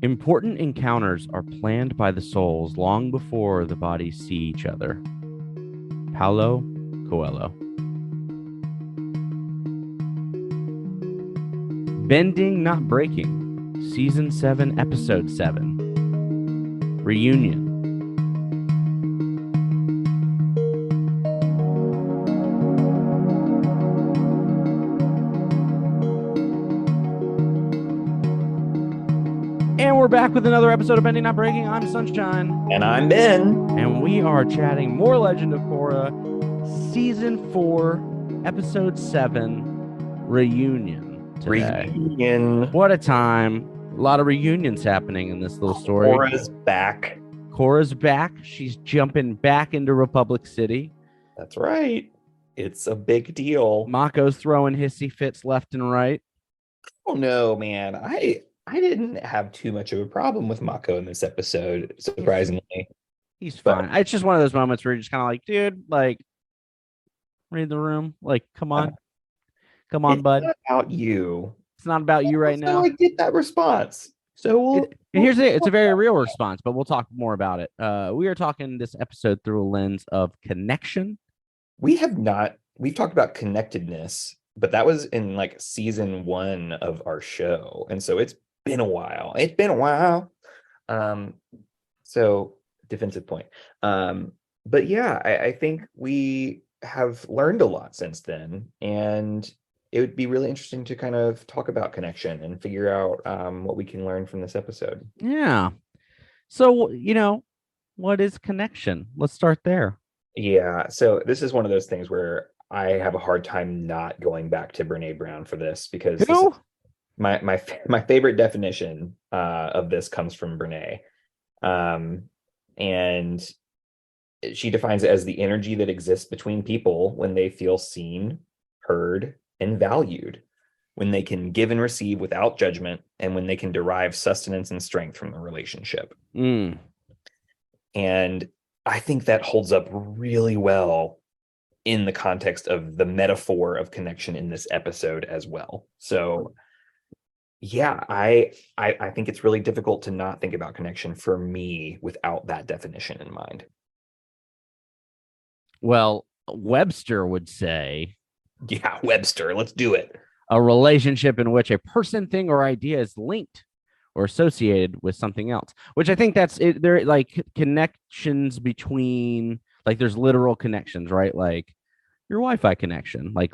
Important encounters are planned by the souls long before the bodies see each other. Paulo Coelho. Bending, Not Breaking, Season 7, Episode 7. Reunion. And we're back with another episode of Bending Not Breaking. I'm Sunshine. And I'm Ben. And we are chatting more Legend of Korra, Season 4, Episode 7, Reunion today. Reunion. What a time. A lot of reunions happening in this little story. Korra's back. Korra's back. She's jumping back into Republic City. That's right. It's a big deal. Mako's throwing hissy fits left and right. Oh no, man. I didn't have too much of a problem with Mako in this episode, surprisingly. He's fine. It's just one of those moments where you're just kind of like, dude, like, read the room. Like, come on. Come on, bud. It's not about you. It's not about you right now. I get that response. So here's it. It's a very real response, but we'll talk more about it. We are talking this episode through a lens of connection. We've talked about connectedness, but that was in like season 1 of our show. And so it's been a while. So defensive point. But yeah, I think we have learned a lot since then, and it would be really interesting to kind of talk about connection and figure out what we can learn from this episode. Yeah. So, what is connection? Let's start there. Yeah. So this is one of those things where I have a hard time not going back to Brene Brown for this, because my favorite definition of this comes from Brene. And she defines it as the energy that exists between people when they feel seen, heard, and valued, when they can give and receive without judgment, and when they can derive sustenance and strength from the relationship. And I think that holds up really well in the context of the metaphor of connection in this episode as well. So yeah, I think it's really difficult to not think about connection for me without that definition in mind. Well, Webster would say, yeah, Webster, let's do it. A relationship in which a person, thing, or idea is linked or associated with something else, which I think that's it. There, like, connections between, like, there's literal connections, right? Like your Wi-Fi connection, like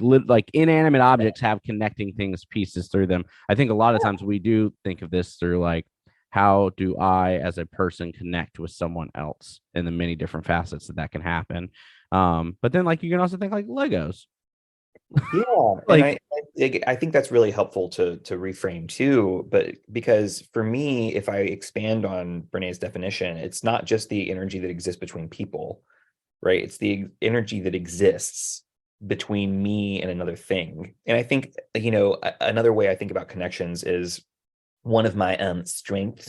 inanimate objects have connecting things, pieces through them. I think a lot of times we do think of this through, like, how do I as a person connect with someone else, in the many different facets that can happen. But then, like, you can also think like Legos. Yeah, like, and I think that's really helpful to reframe too. But because for me, if I expand on Brené's definition, it's not just the energy that exists between people, right? It's the energy that exists between me and another thing. And I think, another way I think about connections is one of my strength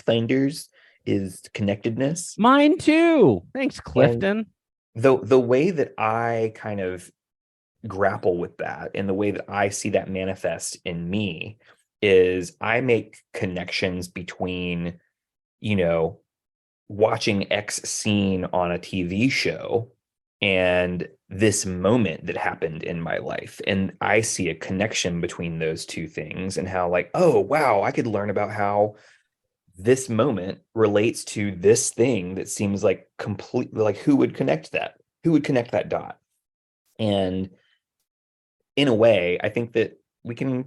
finders is connectedness. Mine too. Thanks, Clifton. And the way that I kind of grapple with that, and the way that I see that manifest in me, is I make connections between, watching X scene on a TV show and this moment that happened in my life. And I see a connection between those two things, and how, like, oh, wow, I could learn about how this moment relates to this thing that seems like completely, like, who would connect that dot. And in a way, I think that we can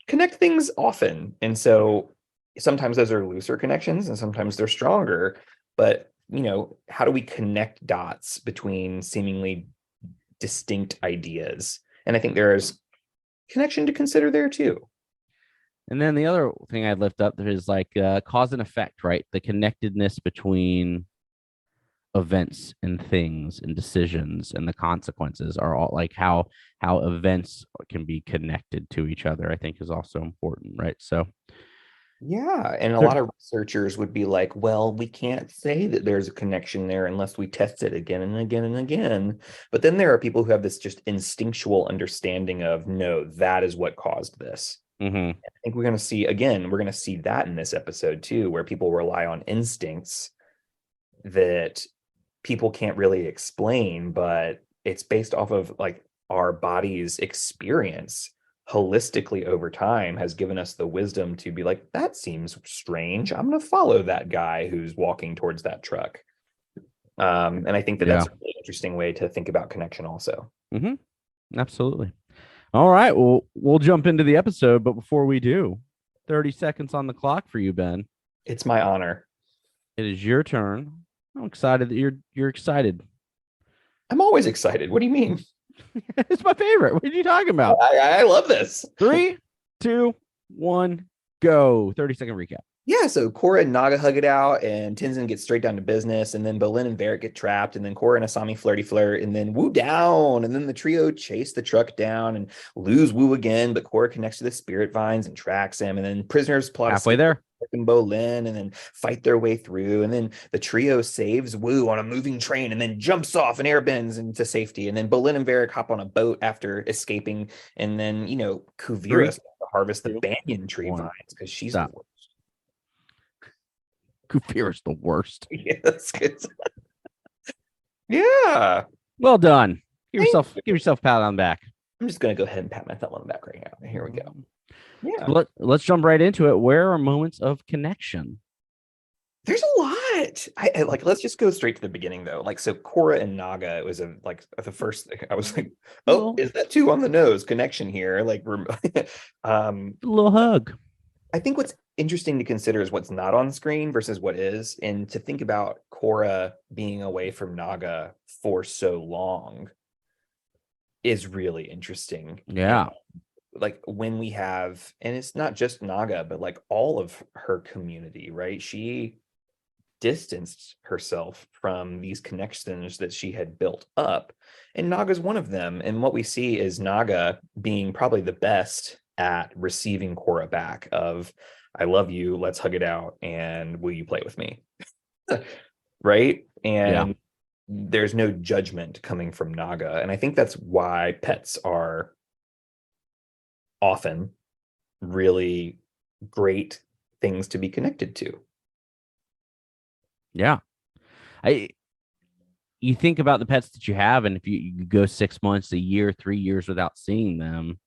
connect things often. And so sometimes those are looser connections and sometimes they're stronger. But, how do we connect dots between seemingly distinct ideas? And I think there's connection to consider there too. And then the other thing I'd lift up there is, like, cause and effect, right? The connectedness between events and things and decisions, and the consequences are all, like, how events can be connected to each other, I think is also important, right? So yeah, and a lot of researchers would be like, well, we can't say that there's a connection there unless we test it again and again and again. But then there are people who have this just instinctual understanding of, no, that is what caused this. Mm-hmm. I think we're going to see that in this episode too, where people rely on instincts that people can't really explain, but it's based off of like our body's experience holistically over time has given us the wisdom to be like, that seems strange. I'm going to follow that guy who's walking towards that truck. And I think that Yeah. that's a really interesting way to think about connection also. Mm-hmm. Absolutely. All right. Well, we'll jump into the episode, but before we do, 30 seconds on the clock for you, Ben. It's my honor. It is your turn. I'm excited that you're excited. I'm always excited. What do you mean? It's my favorite. What are you talking about? I love this. 3, 2, 1, go. 30-second recap. Yeah, so Korra and Naga hug it out, and Tenzin gets straight down to business, and then Bolin and Varric get trapped, and then Korra and Asami flirty flirt, and then woo down, and then the trio chase the truck down and lose Woo again, but Korra connects to the spirit vines and tracks him, and then prisoners plot Halfway there. and Bolin, and then fight their way through, and then the trio saves Woo on a moving train, and then jumps off and airbends into safety, and then Bolin and Varric hop on a boat after escaping, and then Kuvira to harvest the banyan tree vines because she's the worst. Kuvira's the worst. Yes. Yeah. Well done. Give yourself a pat on the back. I'm just gonna go ahead and pat my thumb on the back right now. Here we go. Yeah. So let's jump right into it. Where are moments of connection? There's a lot. I like. Let's just go straight to the beginning though. Like, so Korra and Naga. It was the first thing. I was like, oh, is that too on the nose connection here? Like, a little hug. I think what's interesting to consider is what's not on screen versus what is, and to think about Korra being away from Naga for so long is really interesting. Yeah. Like when we have, and it's not just Naga, but like all of her community, right? She distanced herself from these connections that she had built up, and Naga's one of them. And what we see is Naga being probably the best at receiving Korra back of, I love you, let's hug it out, and will you play with me? Right? And there's no judgment coming from Naga. And I think that's why pets are often really great things to be connected to. Yeah. You think about the pets that you have, and if you go 6 months, a year, 3 years without seeing them,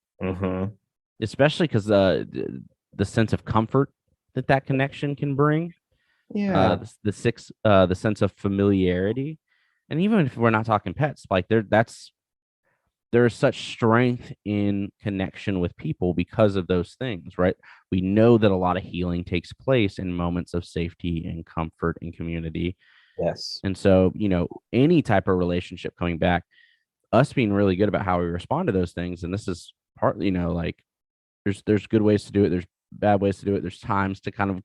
especially because the sense of comfort that connection can bring, the sense of familiarity, and even if we're not talking pets, like there is such strength in connection with people because of those things, right? We know that a lot of healing takes place in moments of safety and comfort and community. Yes. And so, any type of relationship coming back, us being really good about how we respond to those things. And this is partly, like there's good ways to do it. There's bad ways to do it. There's times to kind of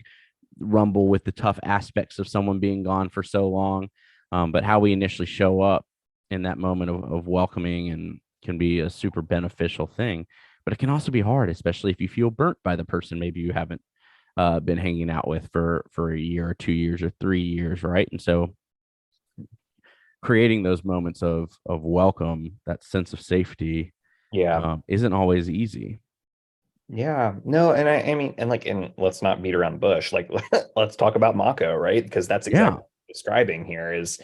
rumble with the tough aspects of someone being gone for so long. But how we initially show up in that moment of welcoming and can be a super beneficial thing, but it can also be hard, especially if you feel burnt by the person maybe you haven't been hanging out with for a year or 2 years or 3 years, right? And so creating those moments of welcome, that sense of safety, isn't always easy. Yeah, no, and I mean, and let's not beat around the bush. Like, let's talk about Mako, right? Because that's exactly what I'm describing here is,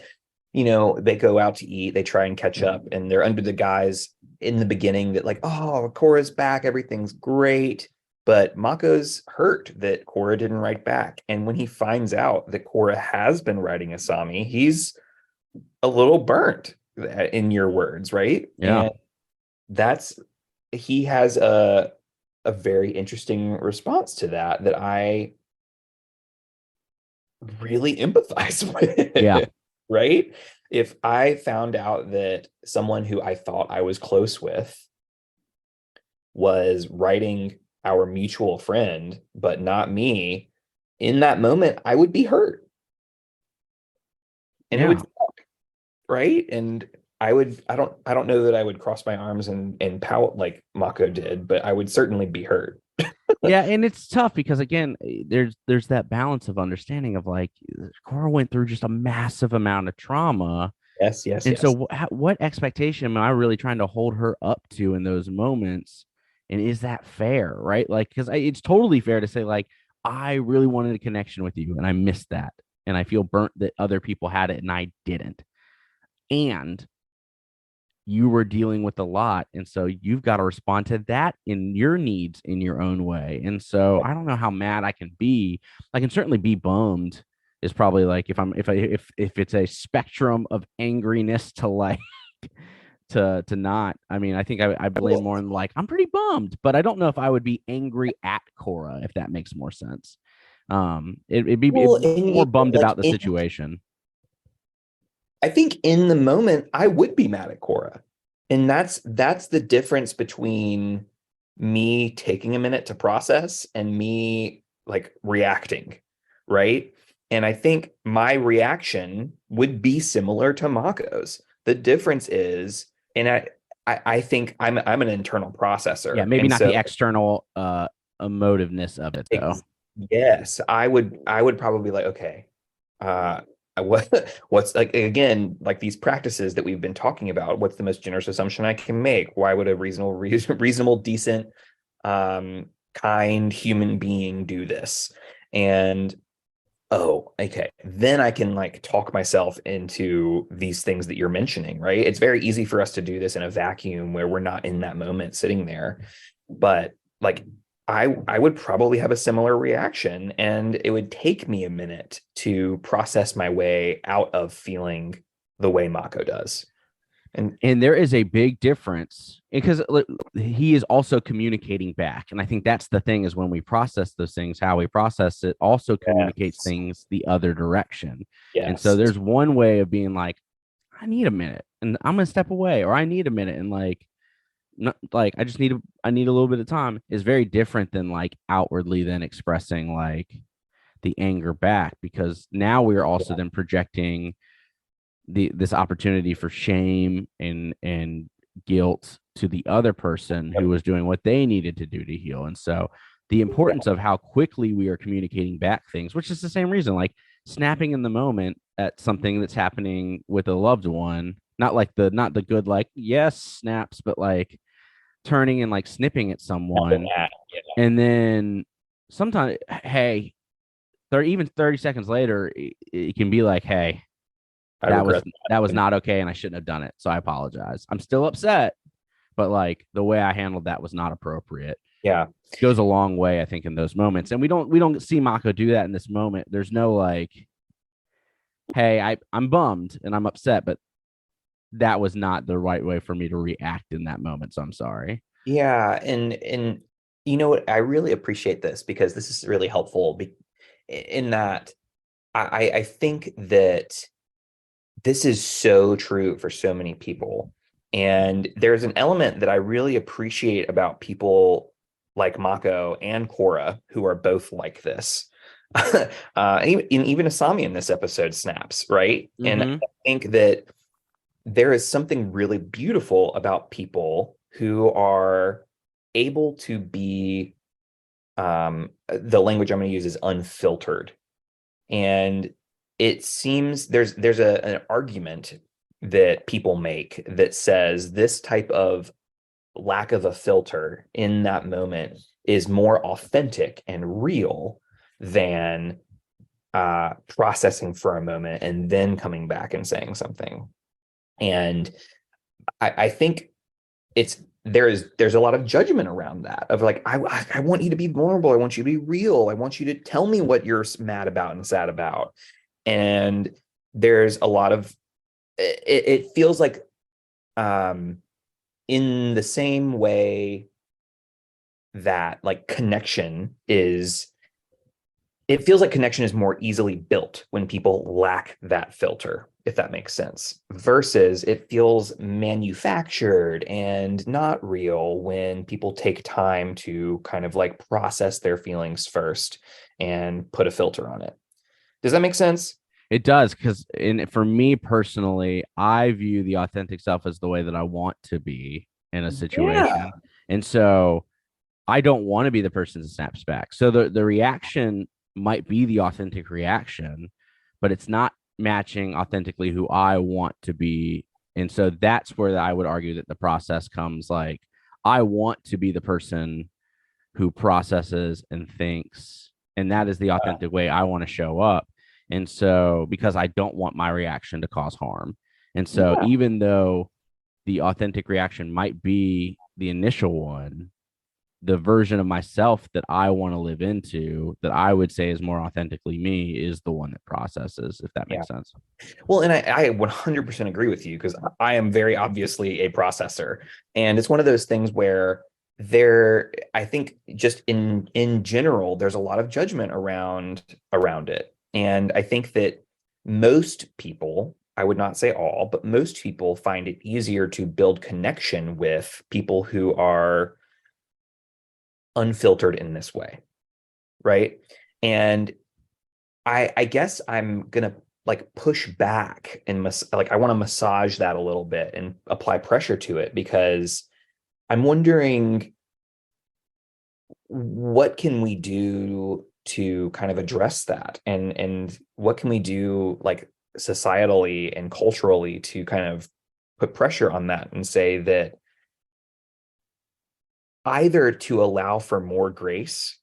they go out to eat, they try and catch up, and they're under the guise in the beginning that like, oh, Korra's back, everything's great. But Mako's hurt that Korra didn't write back. And when he finds out that Korra has been writing Asami, he's a little burnt, in your words, right? Yeah. And he has a very interesting response to that I really empathize with. Yeah. Right? If I found out that someone who I thought I was close with was writing our mutual friend, but not me, in that moment, I would be hurt. And it would suck, right? And I don't know that I would cross my arms and pout like Mako did, but I would certainly be hurt. Yeah, and it's tough because again, there's that balance of understanding of like Korra went through just a massive amount of trauma. Yes. And so what expectation am I really trying to hold her up to in those moments? And is that fair, right? Like, because it's totally fair to say, like, I really wanted a connection with you and I missed that. And I feel burnt that other people had it and I didn't. And you were dealing with a lot. And so you've got to respond to that in your needs in your own way. And so I don't know how mad I can be. I can certainly be bummed is probably like if it's a spectrum of angriness to like to not. I mean, I think I blame more on like I'm pretty bummed, but I don't know if I would be angry at Korra, if that makes more sense. It'd Well, be and more bummed like about the situation. I think in the moment I would be mad at Korra. And that's the difference between me taking a minute to process and me like reacting, right? And I think my reaction would be similar to Mako's. The difference is, and I think I'm an internal Yeah, processor. maybe And not so the external emotiveness of it though. yes, I would probably be like, okay, uh what what's like again, like these practices that we've been talking about, what's the most generous assumption I can make? Why would a reasonable, decent, kind human being do this? And oh, okay. Then I can like talk myself into these things that you're mentioning, right? It's very easy for us to do this in a vacuum where we're not in that moment sitting there. But like I would probably have a similar reaction, and it would take me a minute to process my way out of feeling the way Mako does. And there is a big difference because he is also communicating back. And I think that's the thing is when we process those things, how we process it also communicates Yes. things the other direction. And so Yes. there's one way of being like, I need a minute and I'm going to step away, or I need a minute and like, not like I need a little bit of time is very different than like outwardly then expressing like the anger back, because now we're also Yeah. then projecting this opportunity for shame and guilt to the other person who Yep. was doing what they needed to do to heal. And so the Yeah. importance of how quickly we are communicating back things, which is the same reason, like snapping in the moment at something that's happening with a loved one, not the good like yes snaps, but like turning and like snipping at someone, Yeah. and then sometimes hey 30, even 30 seconds later it can be like hey I regret that was that. not okay and I shouldn't have done it. So I apologize. I'm still upset, but like the way I handled that was not appropriate. Yeah. Goes a long way, I think, in those moments. And we don't see Mako do that in this moment. There's no like, hey, I'm bummed and I'm upset, but that was not the right way for me to react in that moment. So I'm sorry. Yeah, and you know what? I really appreciate this because this is really helpful in that I think that this is so true for so many people. And there's an element that I really appreciate about people like Mako and Korra, who are both like this. Even Asami in this episode snaps, right? And I Mm-hmm. think that there is something really beautiful about people who are able to be the language I'm going to use is unfiltered. And it seems an argument that people make that says this type of lack of a filter in that moment is more authentic and real than processing for a moment and then coming back and saying something. And I think there's a lot of judgment around that of like I want you to be vulnerable, I want you to be real, I want you to tell me what you're mad about and sad about. And there's a lot of it feels like um in the same way that like connection is it feels like connection is more easily built when people lack that filter, if that makes sense, versus it feels manufactured and not real when people take time to kind of like process their feelings first and put a filter on it. Does that make sense? It does, because in for me personally, I view the authentic self as the way that I want to be in a Yeah. situation. And so I don't want to be the person that snaps back. So the reaction might be the authentic reaction, but it's not matching authentically who I want to be. And so that's where I would argue that the process comes like I want to be the person who processes and thinks, and that is the authentic way I want to show up. And so, because I don't want my reaction to cause harm. And so, Yeah. even though the authentic reaction might be the initial one, the version of myself that I want to live into, that I would say is more authentically me, is the one that processes, if that Yeah. makes sense. Well, and I 100% agree with you because I am very obviously a processor. And it's one of those things where I think just in general, there's a lot of judgment around it. And I think that most people, I would not say all, but most people find it easier to build connection with people who are unfiltered in this way, right? And I guess I'm gonna like push back and like I want to massage that a little bit and apply pressure to it because I'm wondering what can we do to kind of address that and what can we do like societally and culturally to kind of put pressure on that and say that either to allow for more grace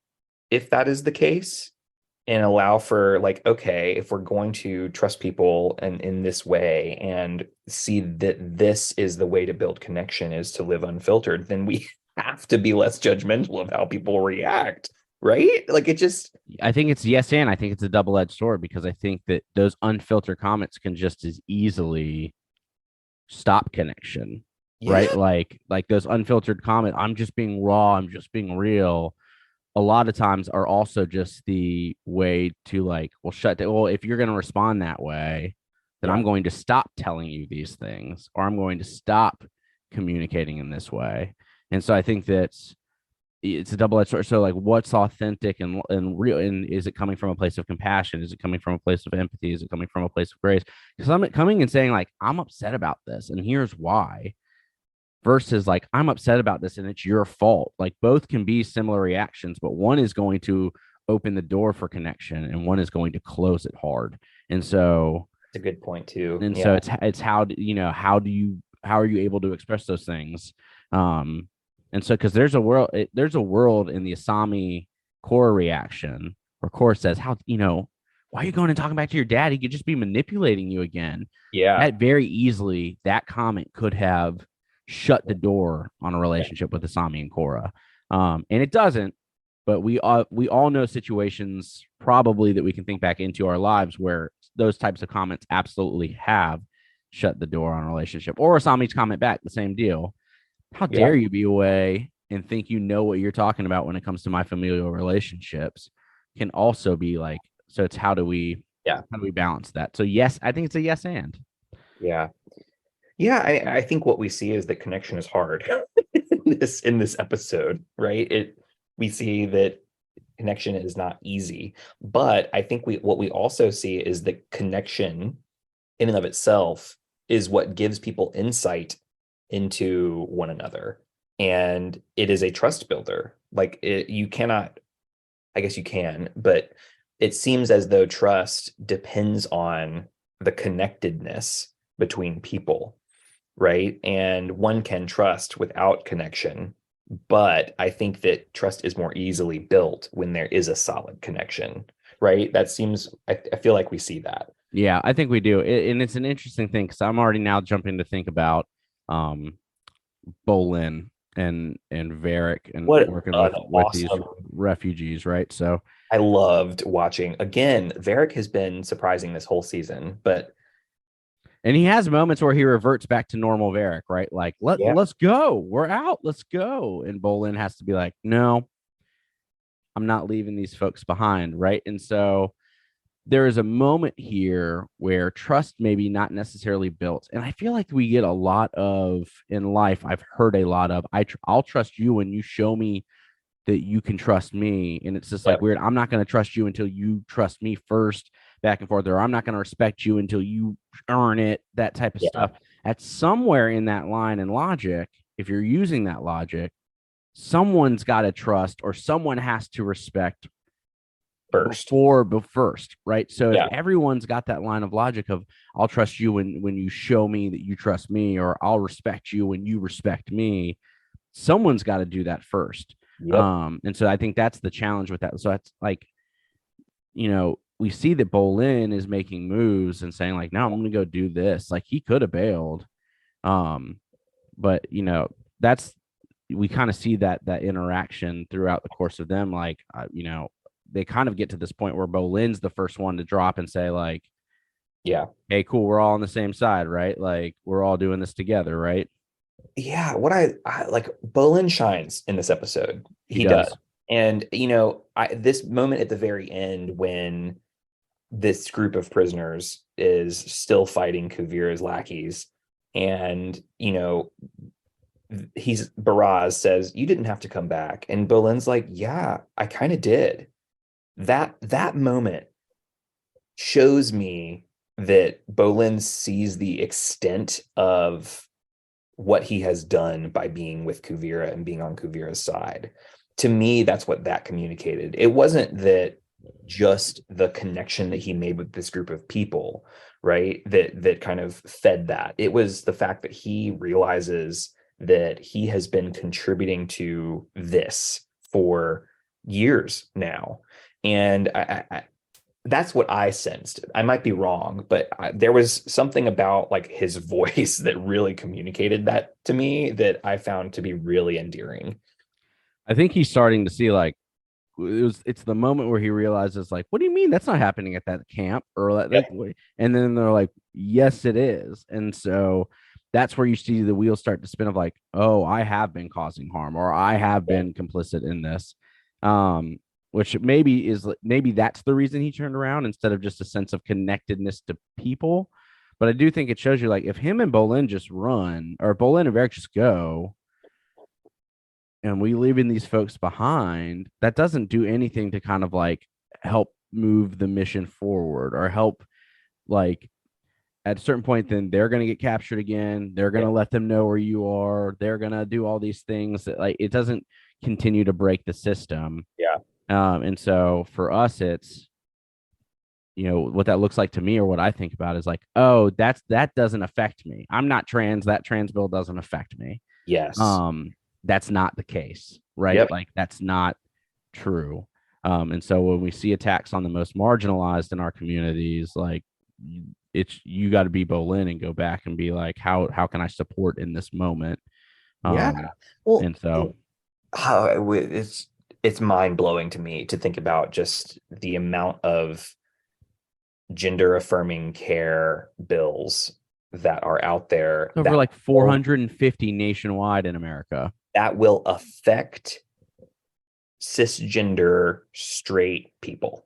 if that is the case and allow for like okay if we're going to trust people and in this way and see that this is the way to build connection is to live unfiltered, then we have to be less judgmental of how people react, right? Like it just I think it's yes, and I think it's a double-edged sword, because I think that those unfiltered comments can just as easily stop connection, yeah right? Like those unfiltered comments, I'm just being raw, I'm just being real, a lot of times are also just the way to like, well, shut down. Well, if you're going to respond that way, then yeah I'm going to stop telling you these things, or I'm going to stop communicating in this way. And so I think that's it's a double-edged sword. So like, what's authentic and real, and is it coming from a place of compassion? Is it coming from a place of empathy? Is it coming from a place of grace? Because I'm coming and saying like, I'm upset about this, and here's why, versus like, I'm upset about this and it's your fault. Like, both can be similar reactions, but one is going to open the door for connection and one is going to close it hard. And so it's a good point too. and so Yeah, it's how how are you able to express those things? And so, because there's a world in the Asami Korra reaction where Korra says, how, why are you going and talking back to your dad? He could just be manipulating you again. yeah, That very easily, that comment could have shut the door on a yeah, relationship with Asami and Korra. And it doesn't, but we all know situations probably that we can think back into our lives where those types of comments absolutely have shut the door on a relationship. Or Asami's comment back, the same deal. How yeah. dare you be away and think you know what you're talking about when it comes to my familial relationships, can also be like, so it's Yeah. how do we balance that? So yes, I think it's a yes and. Yeah. Yeah, I think what we see is that connection is hard in this episode, right? We see that connection is not easy, but I think what we also see is that connection in and of itself is what gives people insight into one another, and it is a trust builder. Like you cannot, I guess you can, but it seems as though trust depends on the connectedness between people, right? And one can trust without connection, but I think that trust is more easily built when there is a solid connection, right? That seems, I feel like we see that. Yeah, I think we do. And it's an interesting thing because I'm already now jumping to think about um Bolin and Varric and What working an with these awesome. refugees, right? So, I loved watching. Again, Varric has been surprising this whole season, but and he has moments where he reverts back to normal Varric, right? Like, yeah, let's go, we're out, let's go. And Bolin has to be like, no, I'm not leaving these folks behind, right? And so there is a moment here where trust maybe not necessarily built, and I feel like we get a lot of in life. I've heard a lot of I'll trust you when you show me that you can trust me. And it's just yeah, like weird. I'm not going to trust you until you trust me first, back and forth, or I'm not going to respect you until you earn it, that type of yeah, stuff. At somewhere in that line and logic, if you're using that logic, someone's got to trust or someone has to respect first. before first, right? So if Yeah, everyone's got that line of logic of I'll trust you when you show me that you trust me, or I'll respect you when you respect me, someone's got to do that first. Yep. And so I think that's the challenge with that. So that's like, we see that Bolin is making moves and saying like, no, I'm going to go do this. Like he could have bailed. Um, but that's, we kind of see that interaction throughout the course of them. Like, they kind of get to this point where Bolin's the first one to drop and say like, Yeah. hey, cool, we're all on the same side, right? Like we're all doing this together, right? Yeah, what I like, Bolin shines in this episode. He He does. does. And this moment at the very end when this group of prisoners is still fighting Kuvira's lackeys, and he's Baraz says, "You didn't have to come back," and Bolin's like, "Yeah, I kind of did." That moment shows me that Bolin sees the extent of what he has done by being with Kuvira and being on Kuvira's side. To me, that's what that communicated. It wasn't that just the connection that he made with this group of people, right? That kind of fed that. It was the fact that he realizes that he has been contributing to this for years now. And that's what I sensed. I might be wrong, but there was something about like his voice that really communicated that to me that I found to be really endearing. I think he's starting to see like it's the moment where he realizes like, what do you mean that's not happening at that camp or like, Yep. and then they're like, yes, it is. And so that's where you see the wheels start to spin of like, oh, I have been causing harm or I have Yep. been complicit in this. Which maybe that's the reason he turned around instead of just a sense of connectedness to people. But I do think it shows you like if him and Bolin just run or Bolin and Varric just go and we leaving these folks behind, that doesn't do anything to kind of like help move the mission forward or help like at a certain point, then they're going to get captured again. They're going to Yep. let them know where you are. They're going to do all these things that like it doesn't continue to break the system. Yeah. And so for us, it's what that looks like to me or what I think about is like, oh, that doesn't affect me. I'm not trans. That trans bill doesn't affect me. Yes. Um, that's not the case, right? Yep. Like that's not true. And so when we see attacks on the most marginalized in our communities, like it's you got to be Bolin and go back and be like, how can I support in this moment? Yeah. Um, Well, and so how it's mind blowing to me to think about just the amount of gender affirming care bills that are out there over like 450 nationwide in America. that will affect cisgender straight people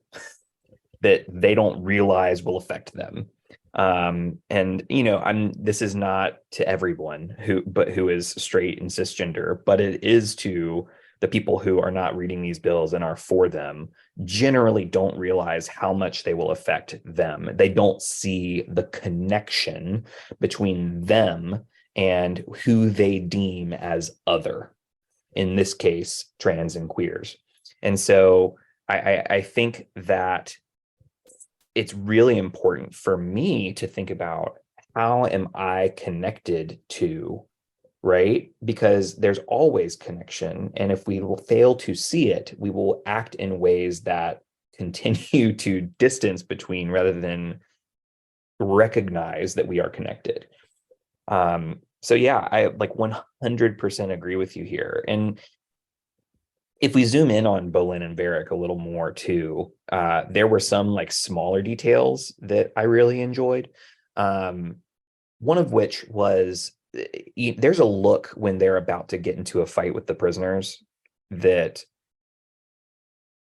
that they don't realize will affect them. And this is not to everyone who is straight and cisgender, but it is to the people who are not reading these bills and are for them, generally don't realize how much they will affect them. They don't see the connection between them and who they deem as other, in this case, trans and queers. And so I think that it's really important for me to think about how am I connected to, right? Because there's always connection. And if we fail to see it, we will act in ways that continue to distance between rather than recognize that we are connected. So yeah, I like 100% agree with you here. And if we zoom in on Bolin and Varric a little more too, there were some like smaller details that I really enjoyed. One of which was there's a look when they're about to get into a fight with the prisoners that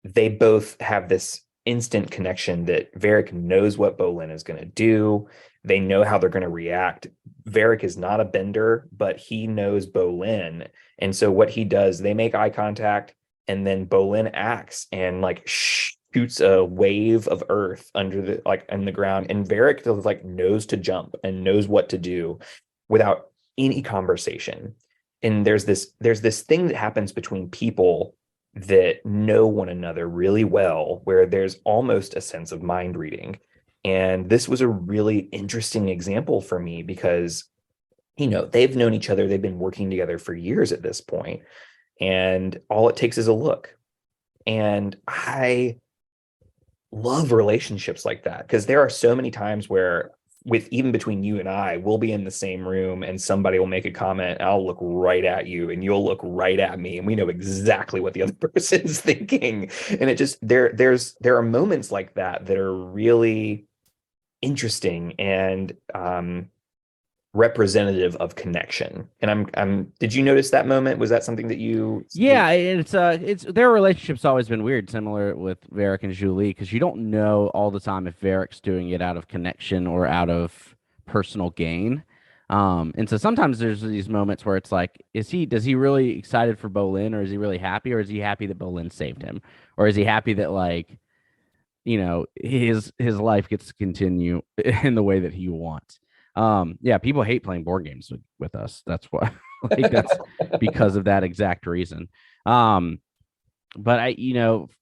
they both have this instant connection that Varric knows what Bolin is going to do. They know how they're going to react. Varric is not a bender, but he knows Bolin. And so what he does, they make eye contact, and then Bolin acts and like shoots a wave of earth under the like in the ground, and Varric like knows to jump and knows what to do without any conversation. And there's this thing that happens between people that know one another really well, where there's almost a sense of mind reading. And this was a really interesting example for me because they've known each other, they've been working together for years at this point, and all it takes is a look. And I love relationships like that, because there are so many times where, with even between you and I, we'll be in the same room and somebody will make a comment, I'll look right at you and you'll look right at me, and we know exactly what the other person's thinking. And it just, there are moments like that that are really interesting and representative of connection. And I'm did you notice that moment? Was that something that you Yeah, it's their relationship's always been weird, similar with Varric and Julie, because you don't know all the time if Varric's doing it out of connection or out of personal gain. And so sometimes there's these moments where it's like, does he really excited for Bolin, or is he really happy, or is he happy that Bolin saved him, or is he happy that, like, his life gets to continue in the way that he wants. Yeah, people hate playing board games with us. That's why, like, that's because of that exact reason. But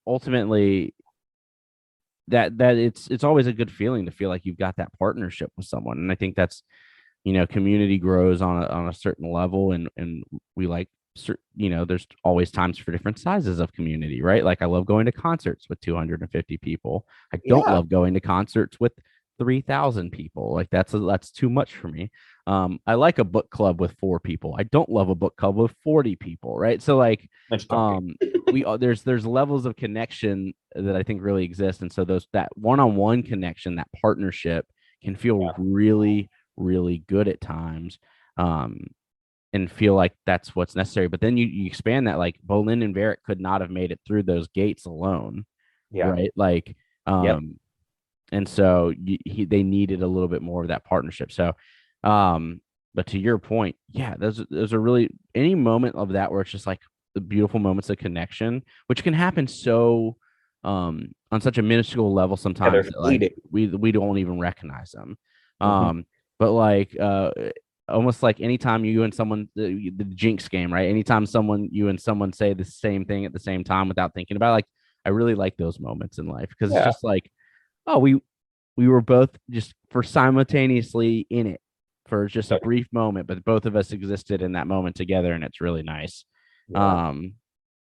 ultimately, that it's always a good feeling to feel like you've got that partnership with someone. And I think that's, community grows on a certain level, and we like, there's always times for different sizes of community, right? Like, I love going to concerts with 250 people. I don't Yeah. love going to concerts with 3,000 people. Like, that's too much for me. I like a book club with 4 people. I don't love a book club with 40 people, right? So, like, Much talking. there's levels of connection that I think really exist, and so that one-on-one connection, that partnership, can feel Yeah. really, really good at times. And feel like that's what's necessary. But then you expand that, like, Bolin and Varric could not have made it through those gates alone, Yeah. right? Like, Yep. and so they needed a little bit more of that partnership. So, but to your point, yeah, those are really, any moment of that where it's just like the beautiful moments of connection, which can happen so on such a minuscule level Yeah, they're sometimes that, like, fleeting. we don't even recognize them. Mhm. But, like, almost like anytime you and someone, the jinx game, right? Anytime you and someone say the same thing at the same time without thinking about it, like, I really like those moments in life, because it's Yeah. just like, oh, we were both just for simultaneously in it for just a Yeah. brief moment, but both of us existed in that moment together, and it's really nice. Yeah. Um,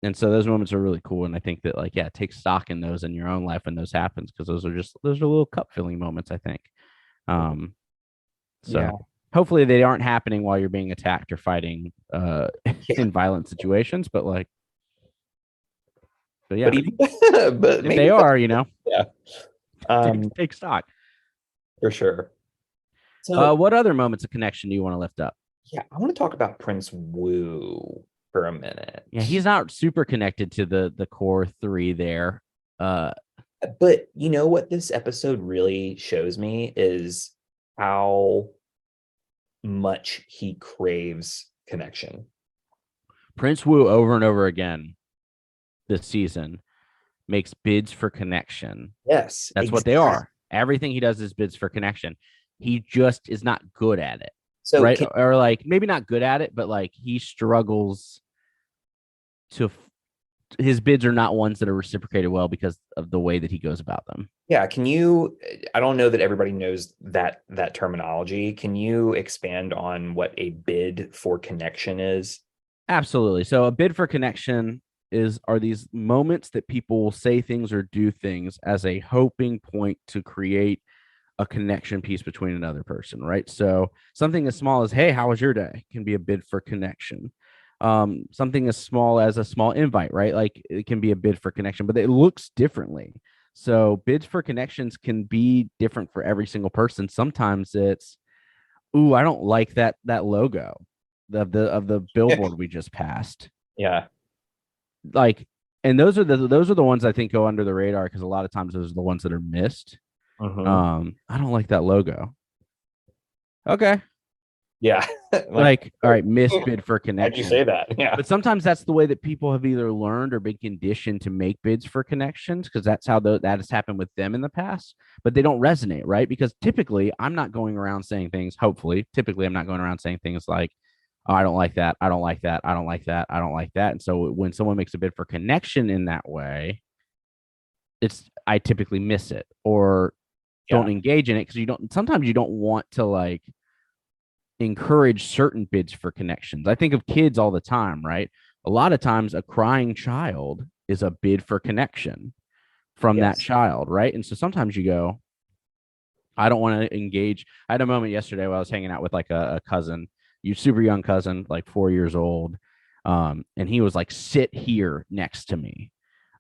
and so those moments are really cool, and I think that, like, yeah, take stock in those in your own life when those happens, because those are little cup filling moments, I think. Um, so Yeah. hopefully they aren't happening while you're being attacked or fighting Yeah. in violent situations, but yeah, But even but if they maybe are, yeah. take stock. For sure. So What other moments of connection do you want to lift up? yeah, I want to talk about Prince Wu for a minute. Yeah, he's not super connected to the core three there. Uh, But you know what this episode really shows me is how much he craves connection. Prince Wu, over and over again this season, makes bids for connection. Yes, That's what they exactly. are. Everything he does is bids for connection. He just is not good at it, So right? can Or, like, maybe not good at it, but, like, he struggles to. His bids are not ones that are reciprocated well because of the way that he goes about them. yeah, can you, I don't know that everybody knows that terminology. Can you expand on what a bid for connection is? Absolutely. So a bid for connection are these moments that people will say things or do things as a hoping point to create a connection piece between another person, right? So something as small as, "Hey, how was your day?" can be a bid for connection. Something as small as a small invite, right? Like, it can be a bid for connection, but it looks differently. So bids for connections can be different for every single person. Sometimes it's, "Ooh, I don't like that logo of the billboard we just passed." Yeah. Like, and those are the ones I think go under the radar, because a lot of times those are the ones that are missed. Hmm. I don't like that logo. Okay. Yeah. Like, Like, all right, misbid for why'd you say connection. that? Yeah. But sometimes that's the way that people have either learned or been conditioned to make bids for connections, because that's how that has happened with them in the past. But they don't resonate, right? Because typically, I'm not going around saying things. Hopefully, typically, I'm not going around saying things like, "Oh, I don't like that. I don't like that. I don't like that. I don't like that." And so when someone makes a bid for connection in that way, I typically miss it or don't Yeah. engage in it, because you don't. Sometimes you don't want to, like, encourage certain bids for connections. I think of kids all the time, right? A lot of times a crying child is a bid for connection from that Yes. child, right? And so sometimes you go, I don't want to engage. I had a moment yesterday where I was hanging out with like a cousin, you super young cousin, like 4 years old. And he was like, sit here next to me.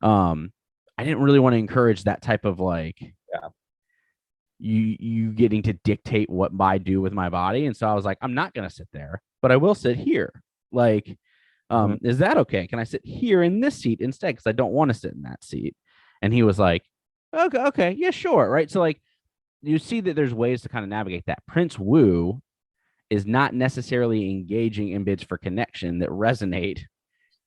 I didn't really want to encourage that type of like Yeah. you getting to dictate what I do with my body. And so I was like, I'm not gonna sit there, but I will sit here. Like, Mhm. is that okay? Can I sit here in this seat instead? Because I don't want to sit in that seat. And he was like, okay, yeah, sure. Right. So like you see that there's ways to kind of navigate that. Prince Wu is not necessarily engaging in bids for connection that resonate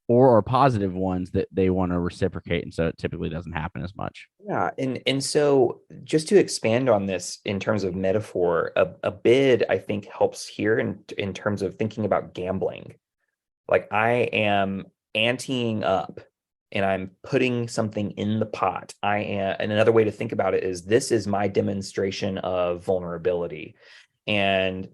or are positive ones that they want to reciprocate. And so it typically doesn't happen as much. Yeah, and so just to expand on this in terms of metaphor, a bid I think helps here in terms of thinking about gambling. Like I am anteing up and I'm putting something in the pot. And another way to think about it is this is my demonstration of vulnerability. And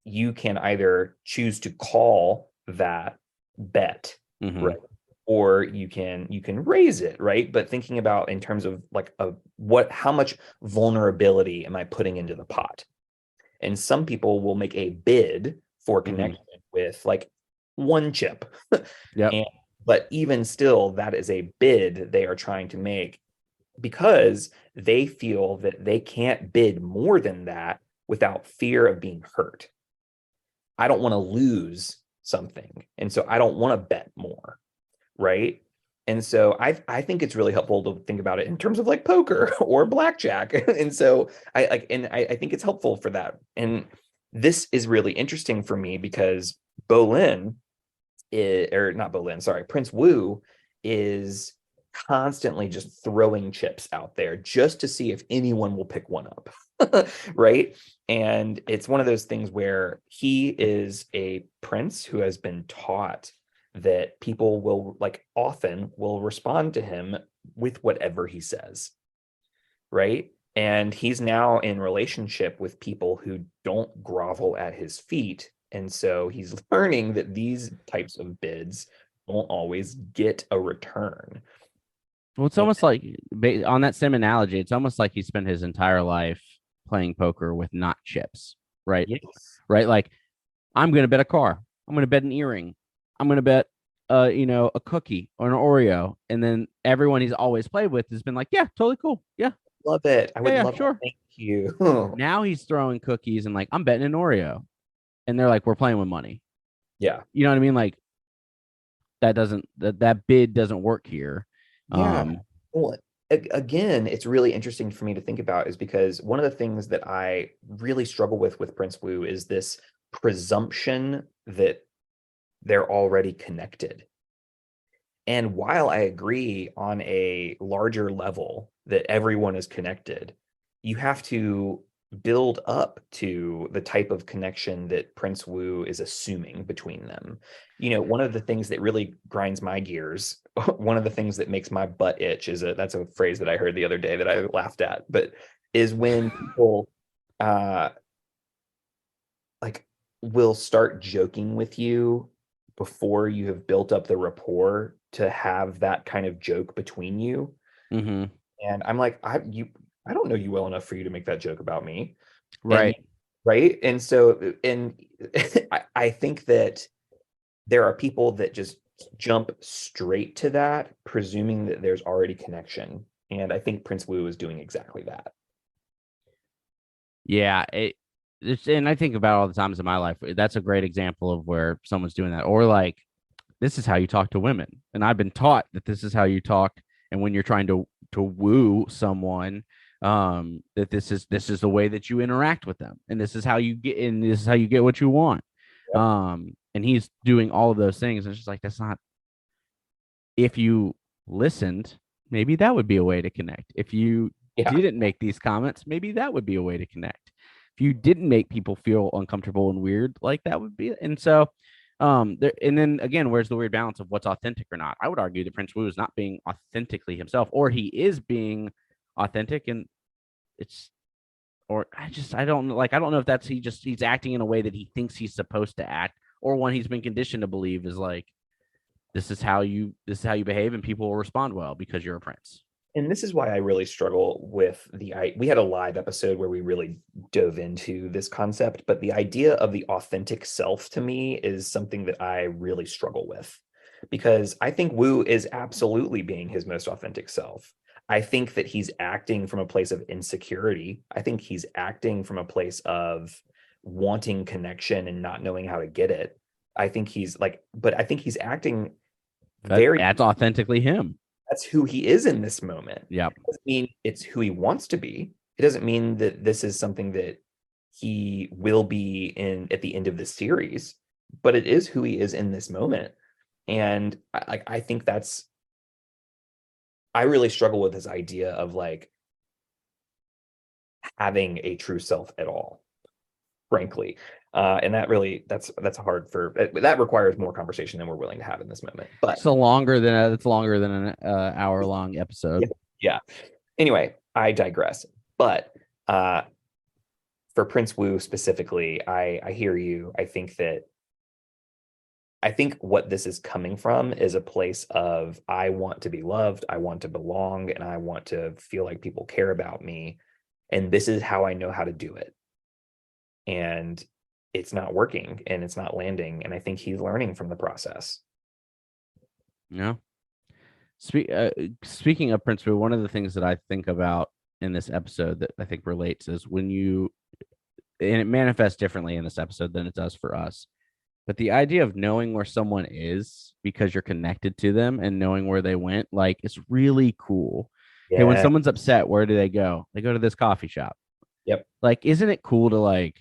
you can either choose to call that bet, Mm-hmm. right? Or you can raise it, right? But thinking about in terms of like a what how much vulnerability am I putting into the pot? And some people will make a bid for Mm-hmm. connection with like one chip. Yep. And but even still, that is a bid they are trying to make because they feel that they can't bid more than that without fear of being hurt. I don't want to lose something. And so I don't want to bet more, right? And so I think it's really helpful to think about it in terms of like poker or blackjack. And so I think it's helpful for that. And this is really interesting for me because Bolin or not Bolin, sorry, Prince Wu is constantly just throwing chips out there just to see if anyone will pick one up. Right. And it's one of those things where he is a prince who has been taught that people will like often will respond to him with whatever he says. Right. And he's now in relationship with people who don't grovel at his feet. And so he's learning that these types of bids won't always get a return. Well, it's And almost like on that same analogy, it's almost like he spent his entire life playing poker with not chips, right? yes, Right? Like I'm going to bet a car. I'm going to bet an earring. I'm going to bet, a cookie or an Oreo. And then everyone he's always played with has been like, yeah, totally cool. Yeah, love it. I yeah, would yeah, love that. sure. Thank you. Now he's throwing cookies and like, I'm betting an Oreo. And they're like, we're playing with money. Yeah. You know what I mean? Like that bid doesn't work here. Yeah. Um, Well, again, it's really interesting for me to think about is because one of the things that I really struggle with Prince Wu is this presumption that they're already connected. And while I agree on a larger level that everyone is connected, you have to build up to the type of connection that Prince Wu is assuming between them. One of the things that really grinds my gears, one of the things that makes my butt itch that's a phrase that I heard the other day that I laughed at, but is when people uh like will start joking with you before you have built up the rapport to have that kind of joke between you. mhm, And I'm like, I don't know you well enough for you to make that joke about me. And right. right. And so and I think that there are people that just jump straight to that, presuming that there's already connection. And I think Prince Wu is doing exactly that. Yeah, and I think about all the times in my life. That's a great example of where someone's doing that, or like this is how you talk to women, and I've been taught that this is how you talk, and when you're trying to woo someone, that this is the way that you interact with them, and this is how you get what you want. Yep. And he's doing all of those things, and it's just like that's not. If you listened, maybe that would be a way to connect. If you Yeah. didn't make these comments, maybe that would be a way to connect. If you didn't make people feel uncomfortable and weird, like that would be. And so, and then again, where's the weird balance of what's authentic or not? I would argue that Prince Wu is not being authentically himself, or he is being authentic, and it's or I don't like, I don't know if that's he's acting in a way that he thinks he's supposed to act, or one he's been conditioned to believe is like, this is how you behave and people will respond well because you're a prince. And this is why I really struggle with we had a live episode where we really dove into this concept, but the idea of the authentic self to me is something that I really struggle with, because I think Wu is absolutely being his most authentic self. I think that he's acting from a place of insecurity. I think he's acting from a place of wanting connection and not knowing how to get it. I think he's like, but I think he's acting very, That's authentically him. that's who he is in this moment. Yep. It doesn't mean it's who he wants to be. It doesn't mean that this is something that he will be in at the end of the series, but it is who he is in this moment. And I think that's, I really struggle with this idea of like having a true self at all, frankly. And that really, that's hard that requires more conversation than we're willing to have in this moment. But It's longer than an hour long episode. yeah. Anyway, I digress. But for Prince Wu specifically, I hear you. I think what this is coming from is a place of, I want to be loved, I want to belong, and I want to feel like people care about me. And this is how I know how to do it. And it's not working and it's not landing. And I think he's learning from the process. Yeah. Speaking of Prince Wu, one of the things that I think about in this episode that I think relates is when you, and it manifests differently in this episode than it does for us, but the idea of knowing where someone is because you're connected to them and knowing where they went, like, it's really cool. Yeah. Hey, when someone's upset, where do they go? They go to this coffee shop. Yep. Like, isn't it cool to like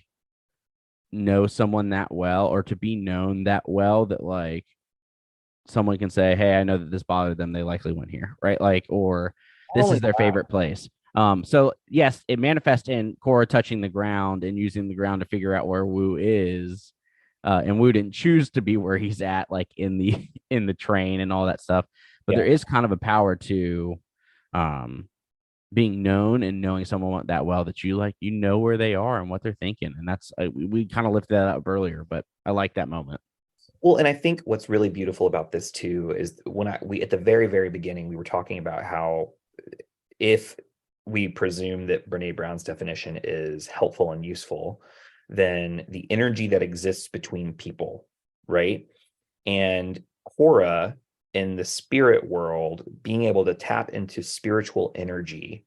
know someone that well, or to be known that well, that like someone can say, hey, I know that this bothered them, they likely went here, right? Like, or this is their favorite place. So yes, it manifests in Korra touching the ground and using the ground to figure out where Wu is. And Wu didn't choose to be where he's at, like in the train and all that stuff. But there is kind of a power to being known and knowing someone that well, that you like, you know where they are and what they're thinking. And that's, we kind of lifted that up earlier, but I like that moment. Well, and I think what's really beautiful about this too is when we at the very, very beginning, we were talking about how if we presume that Brene Brown's definition is helpful and useful, then the energy that exists between people, right? And Korra in the spirit world, being able to tap into spiritual energy,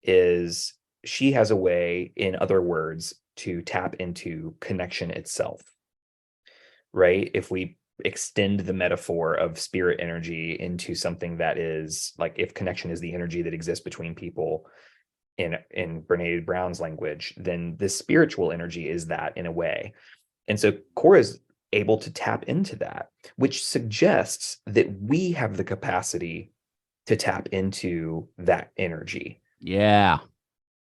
is she has a way, in other words, to tap into connection itself, right? If we extend the metaphor of spirit energy into something that is like, if connection is the energy that exists between people in Brene Brown's language, then this spiritual energy is that in a way. And so Korra is able to tap into that, which suggests that we have the capacity to tap into that energy. Yeah.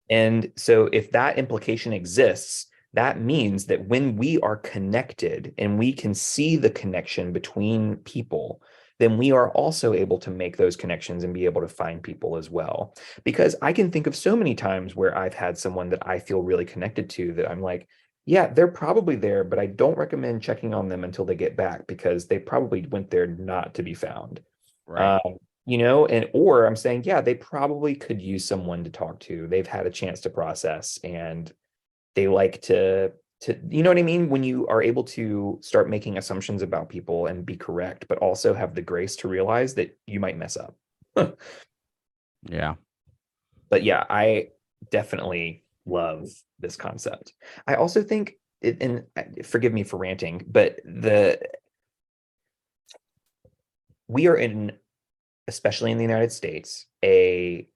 And so if that implication exists, that means that when we are connected and we can see the connection between people, then we are also able to make those connections and be able to find people as well. Because I can think of so many times where I've had someone that I feel really connected to that I'm like, yeah, they're probably there, but I don't recommend checking on them until they get back, because they probably went there not to be found. Right. Or I'm saying, yeah, they probably could use someone to talk to. They've had a chance to process, and they like to, you know what I mean? When you are able to start making assumptions about people and be correct, but also have the grace to realize that you might mess up. Yeah. But yeah, I definitely love this concept. I also think, and forgive me for ranting, but we are in, especially in the United States, a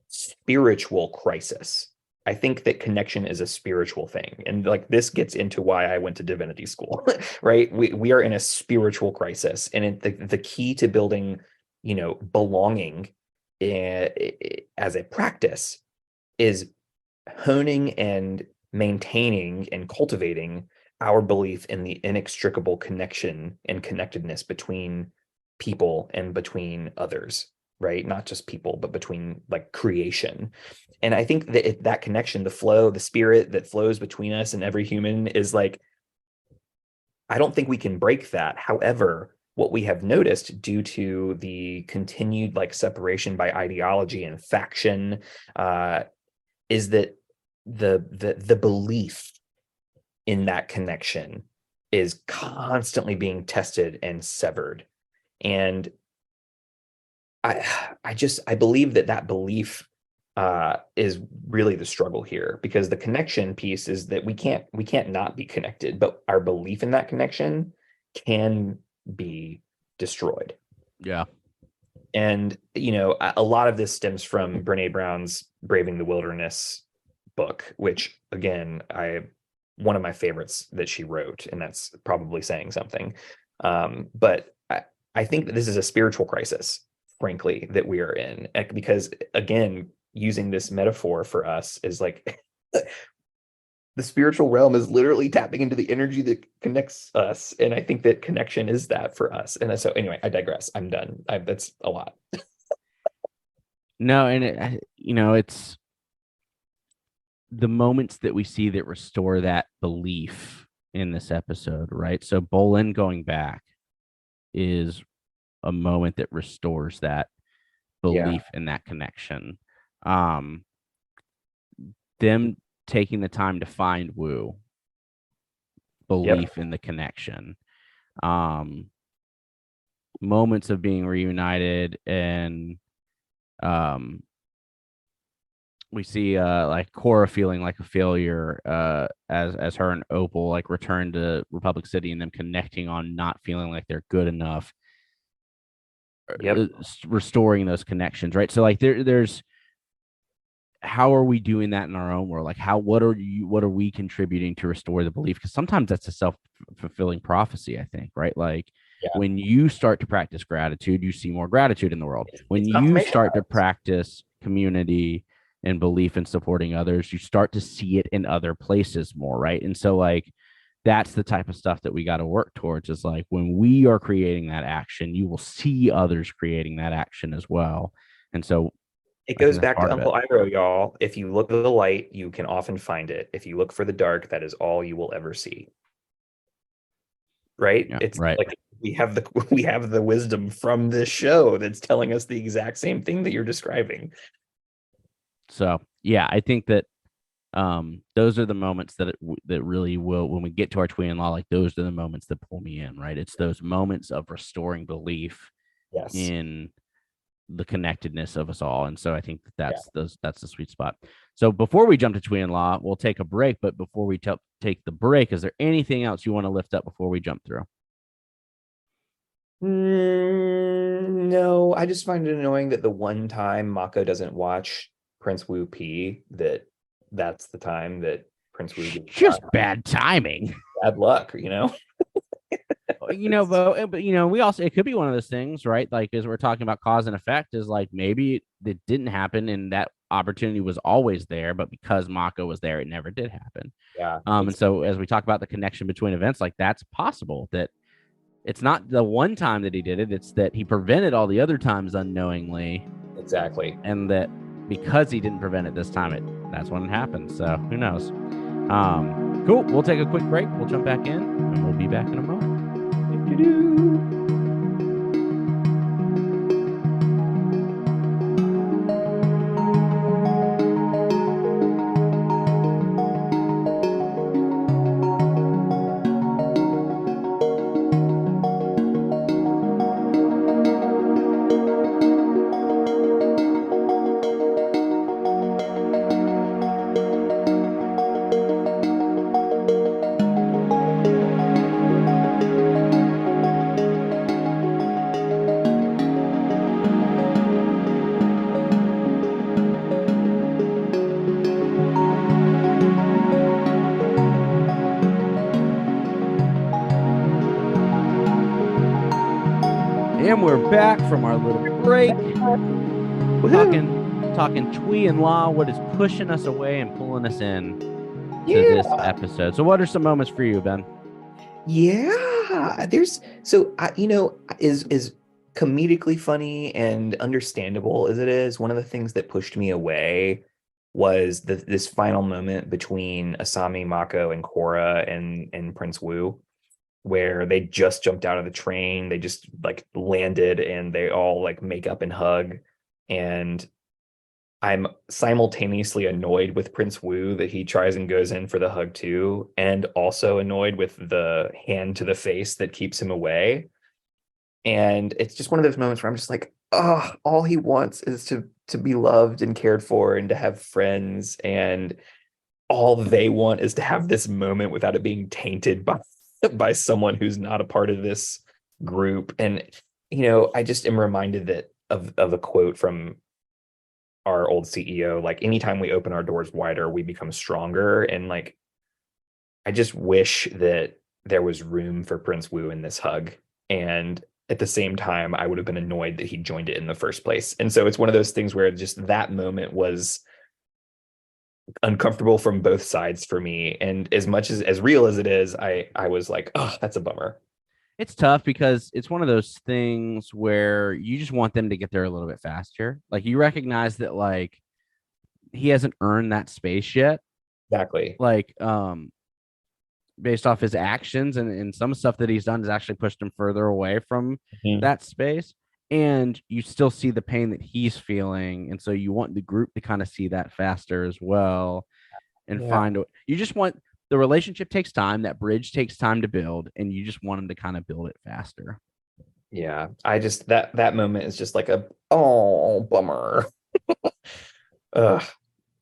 spiritual crisis. I think that connection is a spiritual thing. And like, this gets into why I went to divinity school, right? We are in a spiritual crisis. And the key to building, belonging as a practice is honing and maintaining and cultivating our belief in the inextricable connection and connectedness between people and between others, right? Not just people, but between like creation. And I think that that connection, the flow, the spirit that flows between us and every human is like, I don't think we can break that. However, what we have noticed due to the continued like separation by ideology and faction, is that the belief in that connection is constantly being tested and severed. And I believe that belief is really the struggle here, because the connection piece is that we can't not be connected, but our belief in that connection can be destroyed. Yeah. And a lot of this stems from Brene Brown's Braving the Wilderness book, which again, one of my favorites that she wrote, and that's probably saying something. But I think that this is a spiritual crisis, frankly, that we are in, because again, using this metaphor for us is like the spiritual realm is literally tapping into the energy that connects us. And I think that connection is that for us. And so anyway, I digress. I'm done. That's a lot. No, and it's the moments that we see that restore that belief in this episode, right? So Bolin going back is a moment that restores that belief in that connection. Them taking the time to find Wu, belief in the connection. Moments of being reunited, and we see like Korra feeling like a failure as her and Opal like return to Republic City, and them connecting on not feeling like they're good enough. Restoring those connections, right? So like there's how are we doing that in our own world? Like what are we contributing to restore the belief? Because sometimes that's a self-fulfilling prophecy, I think, right? Like when you start to practice gratitude, you see more gratitude in the world. When you start to practice community and belief in supporting others, you start to see it in other places more, right? And so like that's the type of stuff that we got to work towards, is like when we are creating that action, you will see others creating that action as well. And so it goes back to Uncle Iroh, y'all. If you look for the light, you can often find it. If you look for the dark, that is all you will ever see. Right? Yeah, it's right. like we have the wisdom from this show that's telling us the exact same thing that you're describing. So yeah, I think that those are the moments that really will, when we get to our twin law, like those are the moments that pull me in, right? It's those moments of restoring belief in the connectedness of us all. And so I think that's the sweet spot. So before we jump to twin law, we'll take a break. But before we take the break, is there anything else you want to lift up before we jump through? No, I just find it annoying that the one time Mako doesn't watch Prince Wu P, that's the time that Prince Wu gets just bad timing. Bad luck, but we also, it could be one of those things, right? Like, as we're talking about cause and effect, is like maybe it didn't happen and that opportunity was always there, but because Mako was there, it never did happen. And so as we talk about the connection between events, like that's possible, that it's not the one time that he did it, it's that he prevented all the other times unknowingly. Exactly. And that because he didn't prevent it this time, that's when it happened. So who knows? Cool. We'll take a quick break. We'll jump back in and we'll be back in a moment. And we're back from our little break. Talking Twee and Law, what is pushing us away and pulling us in to this episode. So what are some moments for you, Ben? Yeah, there's is comedically funny and understandable as it is, one of the things that pushed me away was this final moment between Asami, Mako, and Korra and Prince Wu, where they just jumped out of the train, they just like landed, and they all like make up and hug. And I'm simultaneously annoyed with Prince Wu that he tries and goes in for the hug too, and also annoyed with the hand to the face that keeps him away. And it's just one of those moments where I'm just like, oh, all he wants is to be loved and cared for and to have friends. And all they want is to have this moment without it being tainted by by someone who's not a part of this group. And I just am reminded that of a quote from our old CEO, like anytime we open our doors wider, we become stronger. And like I just wish that there was room for Prince Wu in this hug. And at the same time, I would have been annoyed that he joined it in the first place. And so it's one of those things where just that moment was uncomfortable from both sides for me. And as much as real as it is, I was like, oh, that's a bummer. It's tough because it's one of those things where you just want them to get there a little bit faster. Like you recognize that like he hasn't earned that space yet. Exactly. Like based off his actions and some stuff that he's done has actually pushed him further away from Mhm. that space. And you still see the pain that he's feeling. And so you want the group to kind of see that faster as well and Yeah. find you just want the relationship takes time, that bridge takes time to build, and you just want them to kind of build it faster. Yeah. I just that moment is just like a oh bummer. Ugh.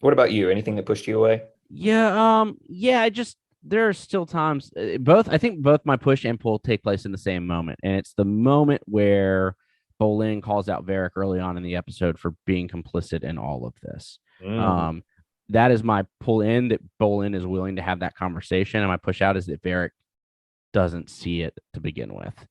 What about you? Anything that pushed you away? Yeah, I just there are still times both I think both my push and pull take place in the same moment. And it's the moment where Bolin calls out Varric early on in the episode for being complicit in all of this. Mm, Um, that is my pull in that Bolin is willing to have that conversation, and my push out is that Varric doesn't see it to begin with.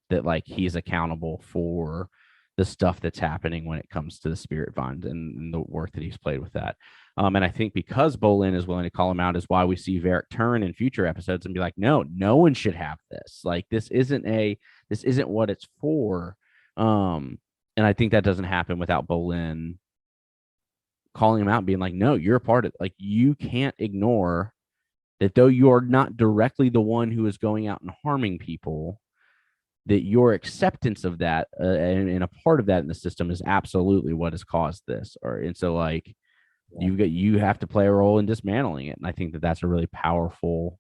That like he's accountable for the stuff that's happening when it comes to the spirit vines and the work that he's played with that. And I think because Bolin is willing to call him out is why we see Varric turn in future episodes and be like, no one should have this. Like this isn't what it's for. And I think that doesn't happen without Bolin calling him out and being like, no, you're a part of it. Like you can't ignore that though you are not directly the one who is going out and harming people, that your acceptance of that and a part of that in the system is absolutely what has caused this. Or and so like yeah. you have to play a role in dismantling it, and I think that that's a really powerful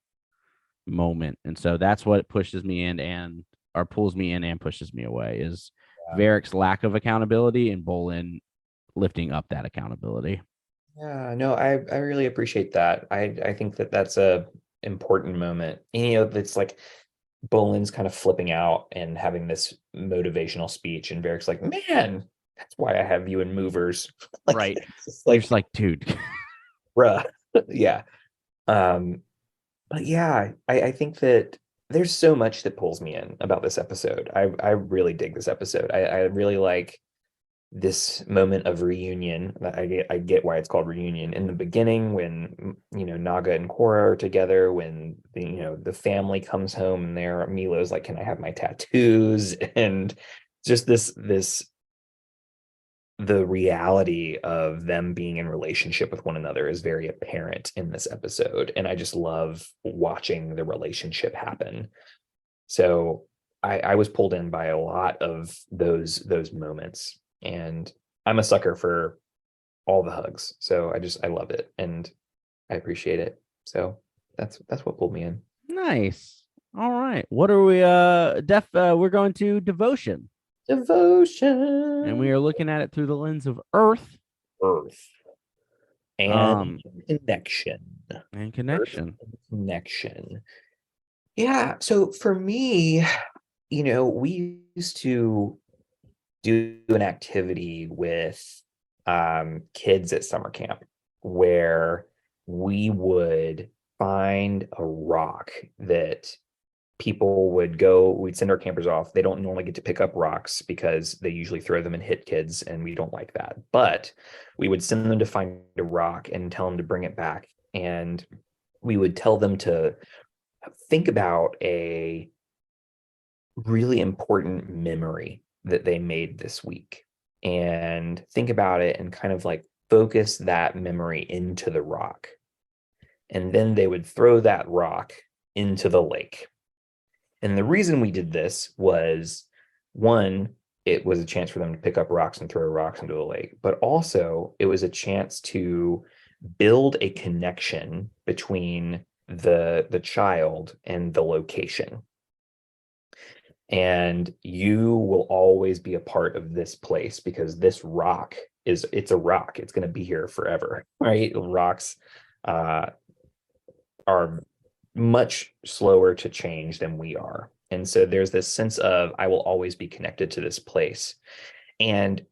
moment. And so that's what pushes me in and or pulls me in and pushes me away is Varric's lack of accountability and Bolin lifting up that accountability. Yeah, no, I really appreciate that. I think that that's a important moment. It's like Bolin's kind of flipping out and having this motivational speech, and Varric's like, "Man, that's why I have you in movers." Like, Right. it's just You're like, just like, dude. bruh, yeah. Um, but yeah, I think that there's so much that pulls me in about this episode. I really dig this episode. I really like this moment of reunion. I get why it's called reunion. In the beginning, when Naga and Korra are together, when the family comes home and Milo's like, "Can I have my tattoos?" And just this the reality of them being in relationship with one another is very apparent in this episode, and I just love watching the relationship happen. So I was pulled in by a lot of those moments, and I'm a sucker for all the hugs. So I love it and I appreciate it. So that's what pulled me in. Nice. All right. What are we we're going to devotion. And we Devotion, are looking at it through the lens of Earth earth, and um connection. and Earth connection. and connection. Yeah. So for me, we used to do an activity with kids at summer camp where we would find a rock that people would go, we'd send our campers off. They don't normally get to pick up rocks because they usually throw them and hit kids, and we don't like that. But we would send them to find a rock and tell them to bring it back. And we would tell them to think about a really important memory that they made this week and think about it and kind of like focus that memory into the rock. And then they would throw that rock into the lake. And the reason we did this was, one, it was a chance for them to pick up rocks and throw rocks into the lake, but also it was a chance to build a connection between the child and the location. And you will always be a part of this place because this rock it's a rock. It's going to be here forever, right? Rocks are much slower to change than we are. And so there's this sense of, I will always be connected to this place. And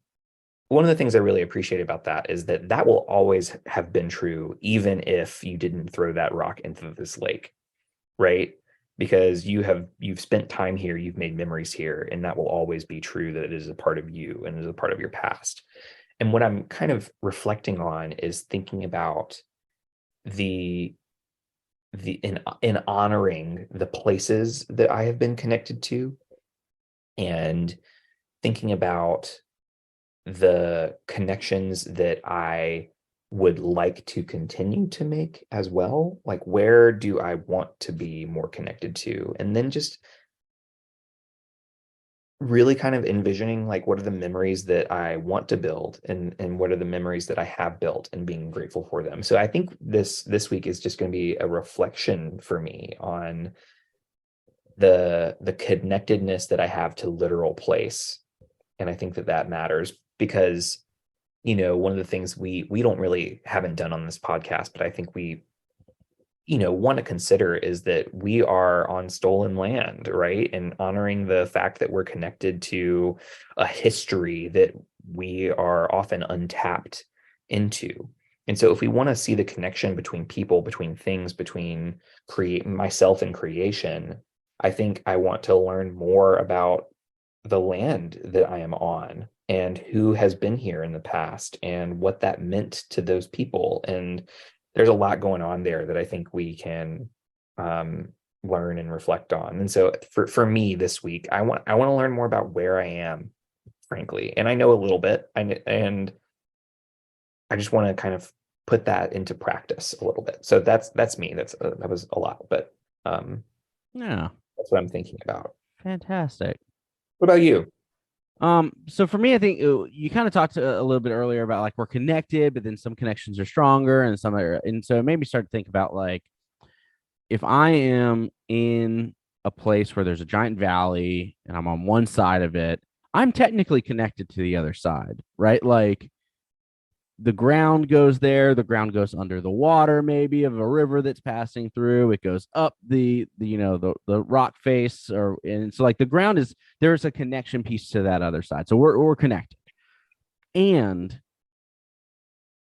one of the things I really appreciate about that is that that will always have been true, even if you didn't throw that rock into this lake, right? Because you've spent time here, you've made memories here, and that will always be true, that it is a part of you and is a part of your past. And what I'm kind of reflecting on is thinking about the in honoring the places that I have been connected to, and thinking about the connections that I would like to continue to make as well. Like, where do I want to be more connected to? And then just really kind of envisioning, like, what are the memories that I want to build, and what are the memories that I have built, and being grateful for them. So I think this week is just going to be a reflection for me on the connectedness that I have to literal place. And I think that that matters because, one of the things we don't really haven't done on this podcast, but I think we want to consider, is that we are on stolen land, right? And honoring the fact that we're connected to a history that we are often untapped into. And so if we want to see the connection between people, between things, between myself and creation, I think I want to learn more about the land that I am on, and who has been here in the past, and what that meant to those people. And there's a lot going on there that I think we can learn and reflect on. And so for me this week, I want to learn more about where I am, frankly. And I know a little bit, and I just want to kind of put that into practice a little bit. So that's me. That was a lot, but Yeah, that's what I'm thinking about. fantastic. What about you? So for me, I think you kind of talked a little bit earlier about like we're connected, but then some connections are stronger and some are, and so it made me start to think about like if I am in a place where there's a giant valley and I'm on one side of it, I'm technically connected to the other side, right? Like the ground goes there, the ground goes under the water, maybe of a river that's passing through, it goes up the rock face, or and so like the ground is, there's a connection piece to that other side, so we're connected. And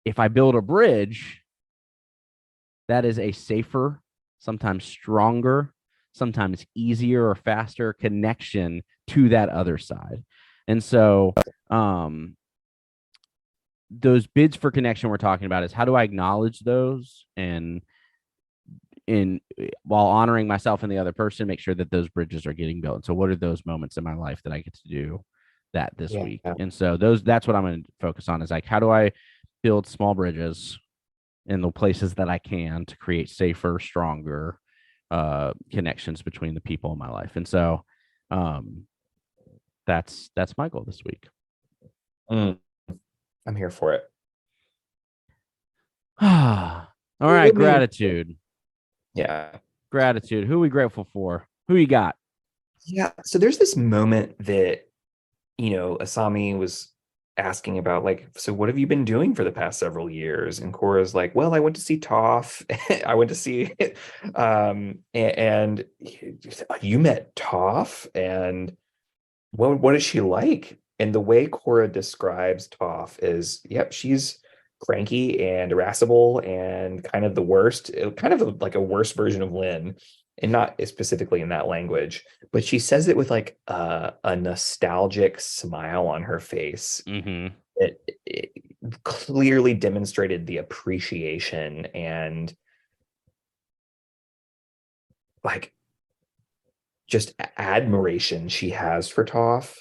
if I build a bridge, that is a safer, sometimes stronger, sometimes easier or faster connection to that other side. And so those bids for connection we're talking about is, how do I acknowledge those, and in while honoring myself and the other person, make sure that those bridges are getting built. And so what are those moments in my life that I get to do that this week? And so that's what I'm going to focus on, is like, how do I build small bridges in the places that I can to create safer, stronger connections between the people in my life. And so that's my goal this week. I'm here for it. All right, gratitude. Yeah. Gratitude. Who are we grateful for? Who you got? Yeah. So there's this moment that, Asami was asking about, like, so what have you been doing for the past several years? And Korra's like, well, I went to see Toph. I went to see, and you met Toph, and what is she like? And the way Korra describes Toph is, yep, she's cranky and irascible and kind of the worst, kind of like a worse version of Lynn, and not specifically in that language, but she says it with like a nostalgic smile on her face. Mm-hmm. It clearly demonstrated the appreciation and like just admiration she has for Toph.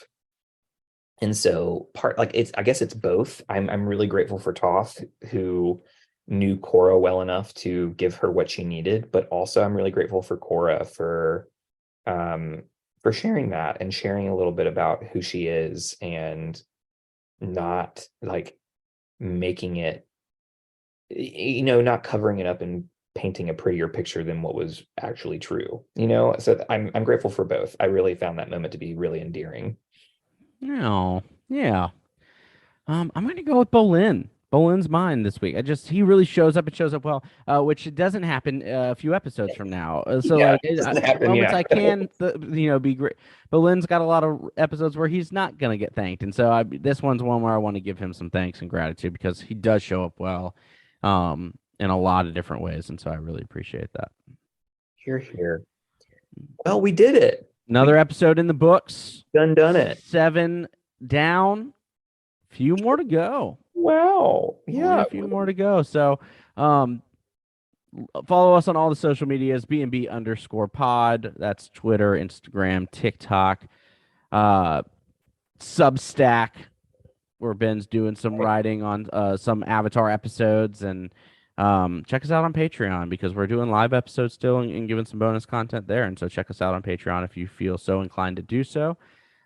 And so I guess it's both. I'm really grateful for Toph, who knew Korra well enough to give her what she needed, but also I'm really grateful for Korra um for sharing that and sharing a little bit about who she is, and not like making it, not covering it up and painting a prettier picture than what was actually true, So I'm grateful for both. I really found that moment to be really endearing. No, yeah. I'm going to go with Bolin. Bolin's mine this week. He really shows up. It shows up well, which it doesn't happen a few episodes from now. So Yeah, like it doesn't happen. moments Yeah. I can, be great. Bolin's got a lot of episodes where he's not going to get thanked, and so this one's one where I want to give him some thanks and gratitude because he does show up well, in a lot of different ways, and so I really appreciate that. Here, here. Well, we did it. We Another episode in the books. done it. 7 down. Few more to go. Wow. Only Yeah. a few more to go. So, follow us on all the social medias, B&B_pod. That's Twitter, Instagram, TikTok, uh, Substack, where Ben's doing some writing on some Avatar episodes. And check us out on Patreon because we're doing live episodes still and giving some bonus content there. And so check us out on Patreon if you feel so inclined to do so.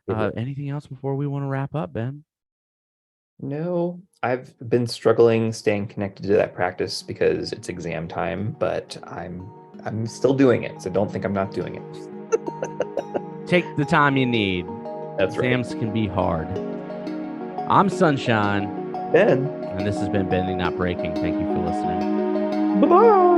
Anything else before we want to wrap up, Ben? No, I've been struggling staying connected to that practice because it's exam time, but I'm still doing it. So don't think I'm not doing it. Take the time you need. That's Exams right. can be hard. I'm Sunshine. Ben. And this has been Bending Not Breaking. Thank you for listening. Bye-bye.